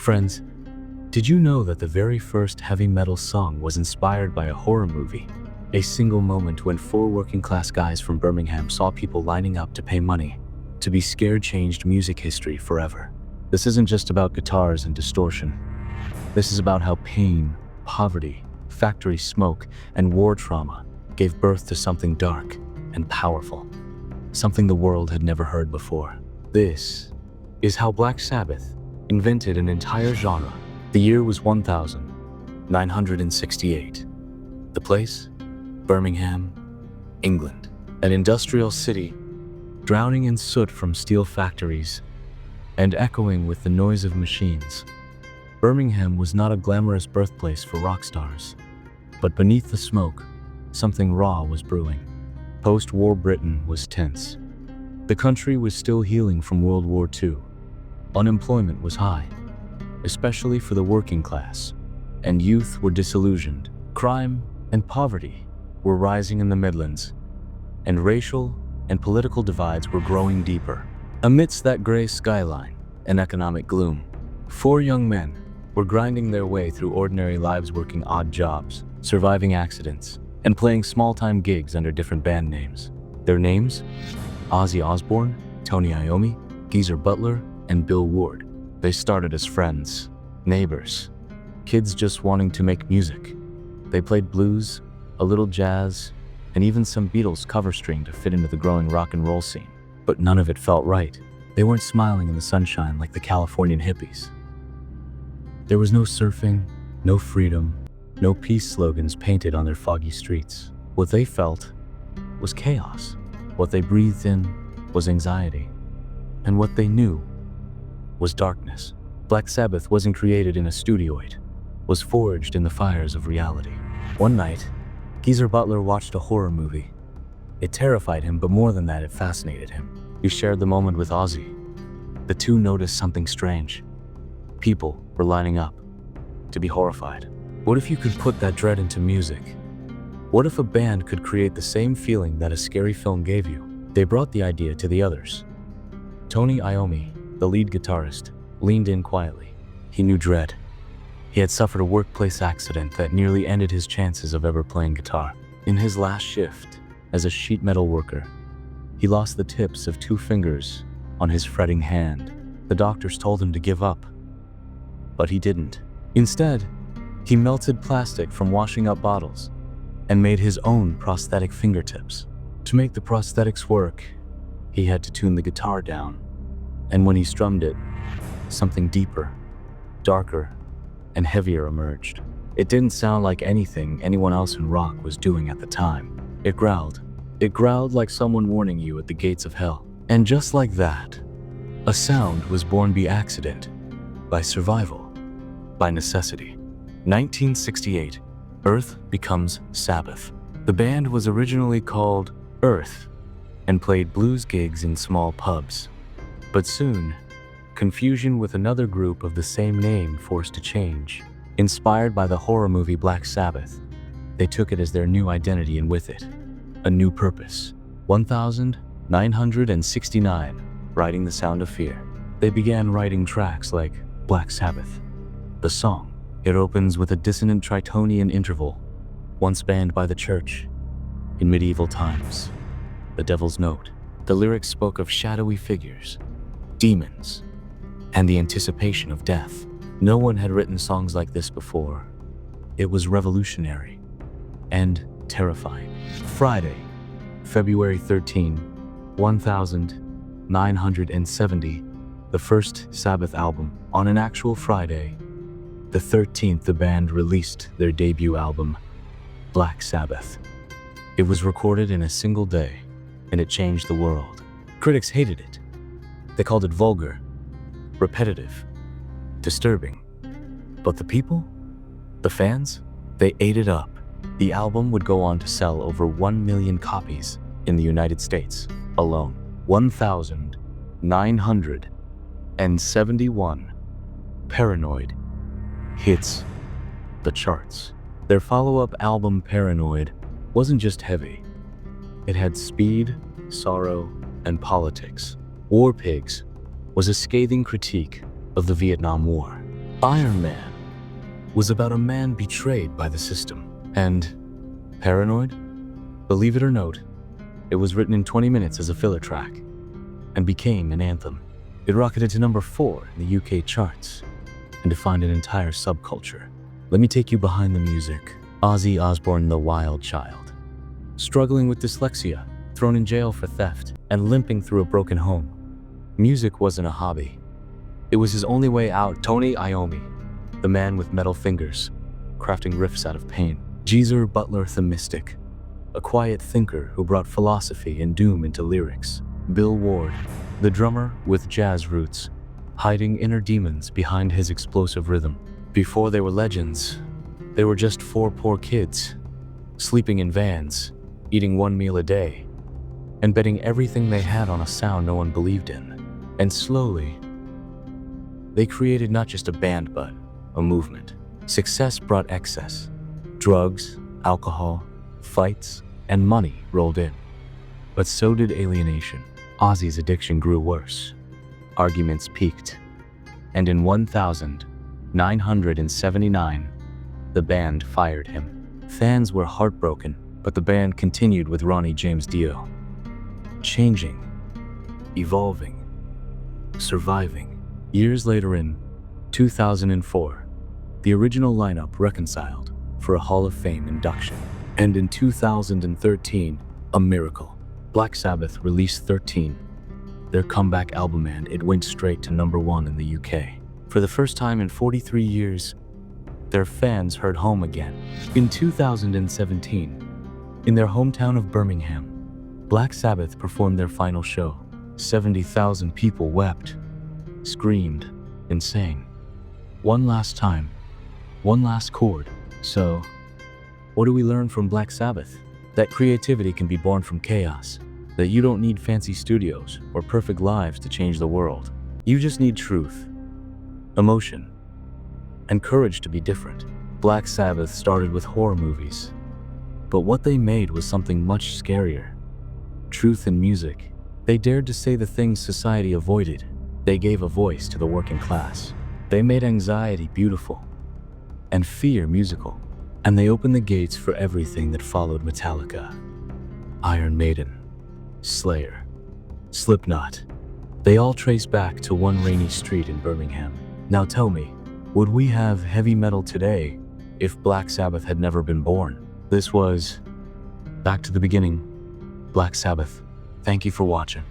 Friends, did you know that the very first heavy metal song was inspired by a horror movie? A single moment when four working-class guys from Birmingham saw people lining up to pay money to be scared changed music history forever. This isn't just about guitars and distortion. This is about how pain, poverty, factory smoke, and war trauma gave birth to something dark and powerful, something the world had never heard before. This is how Black Sabbath invented an entire genre. The year was 1968. The place? Birmingham, England. An industrial city, drowning in soot from steel factories and echoing with the noise of machines. Birmingham was not a glamorous birthplace for rock stars, but beneath the smoke, something raw was brewing. Post-war Britain was tense. The country was still healing from World War II. Unemployment was high, especially for the working class, and youth were disillusioned. Crime and poverty were rising in the Midlands, and racial and political divides were growing deeper. Amidst that gray skyline and economic gloom, four young men were grinding their way through ordinary lives, working odd jobs, surviving accidents, and playing small-time gigs under different band names. Their names? Ozzy Osbourne, Tony Iommi, Butler, and Bill Ward. They started as friends, neighbors, kids just wanting to make music. They played blues, a little jazz, and even some Beatles cover string to fit into the growing rock and roll scene. But none of it felt right. They weren't smiling in the sunshine like the Californian hippies. There was no surfing, no freedom, no peace slogans painted on their foggy streets. What they felt was chaos. What they breathed in was anxiety. And what they knew was darkness. Black Sabbath wasn't created in a studioid, was forged in the fires of reality. One night, Geezer Butler watched a horror movie. It terrified him, but more than that, it fascinated him. He shared the moment with Ozzy. The two noticed something strange. People were lining up to be horrified. What if you could put that dread into music? What if a band could create the same feeling that a scary film gave you? They brought the idea to the others. Tony Iommi, the lead guitarist, leaned in quietly. He knew dread. He had suffered a workplace accident that nearly ended his chances of ever playing guitar. In his last shift as a sheet metal worker, he lost the tips of 2 fingers on his fretting hand. The doctors told him to give up, but he didn't. Instead, he melted plastic from washing up bottles and made his own prosthetic fingertips. To make the prosthetics work, he had to tune the guitar down, and when he strummed it, something deeper, darker, and heavier emerged. It didn't sound like anything anyone else in rock was doing at the time. It growled. It growled like someone warning you at the gates of hell. And just like that, a sound was born by accident, by survival, by necessity. 1968, Earth becomes Sabbath. The band was originally called Earth and played blues gigs in small pubs. But soon, confusion with another group of the same name forced a change. Inspired by the horror movie Black Sabbath, they took it as their new identity, and with it, a new purpose. 1969, writing the sound of fear. They began writing tracks like Black Sabbath, the song. It opens with a dissonant tritonian interval, once banned by the church in medieval times. The Devil's Note. The lyrics spoke of shadowy figures, demons, and the anticipation of death. No one had written songs like this before. It was revolutionary and terrifying. Friday, February 13, 1970, the first Sabbath album. On an actual Friday, the 13th, the band released their debut album, Black Sabbath. It was recorded in a single day, and it changed the world. Critics hated it. They called it vulgar, repetitive, disturbing. But the people, the fans, they ate it up. The album would go on to sell over 1 million copies in the United States alone. 1,971 Paranoid hits the charts. Their follow-up album, Paranoid, wasn't just heavy. It had speed, sorrow, and politics. War Pigs was a scathing critique of the Vietnam War. Iron Man was about a man betrayed by the system. And Paranoid? Believe it or not, it was written in 20 minutes as a filler track and became an anthem. It rocketed to number 4 in the UK charts and defined an entire subculture. Let me take you behind the music. Ozzy Osbourne, the wild child. Struggling with dyslexia, thrown in jail for theft, and limping through a broken home. Music wasn't a hobby. It was his only way out. Tony Iommi, the man with metal fingers, crafting riffs out of pain. Butler, the mystic, a quiet thinker who brought philosophy and doom into lyrics. Bill Ward, the drummer with jazz roots, hiding inner demons behind his explosive rhythm. Before they were legends, they were just 4 poor kids, sleeping in vans, eating 1 meal a day, and betting everything they had on a sound no one believed in. And slowly, they created not just a band but a movement. Success brought excess. Drugs, alcohol, fights, and money rolled in. But so did alienation. Ozzy's addiction grew worse. Arguments peaked. And in 1979, the band fired him. Fans were heartbroken, but the band continued with Ronnie James Dio. Changing, evolving, surviving. Years later in 2004, the original lineup reconciled for a Hall of Fame induction. And in 2013, a miracle. Black Sabbath released 13, their comeback album, and it went straight to number 1 in the UK. For the first time in 43 years, their fans heard home again. In 2017, in their hometown of Birmingham, Black Sabbath performed their final show. 70,000 people wept, screamed, and sang. One last time, one last chord. So, what do we learn from Black Sabbath? That creativity can be born from chaos. That you don't need fancy studios or perfect lives to change the world. You just need truth, emotion, and courage to be different. Black Sabbath started with horror movies, but what they made was something much scarier. Truth in music. They dared to say the things society avoided. They gave a voice to the working class. They made anxiety beautiful and fear musical. And they opened the gates for everything that followed: Metallica, Iron Maiden, Slayer, Slipknot. They all trace back to one rainy street in Birmingham. Now tell me, would we have heavy metal today if Black Sabbath had never been born? This was Back to the Beginning, Black Sabbath. Thank you for watching.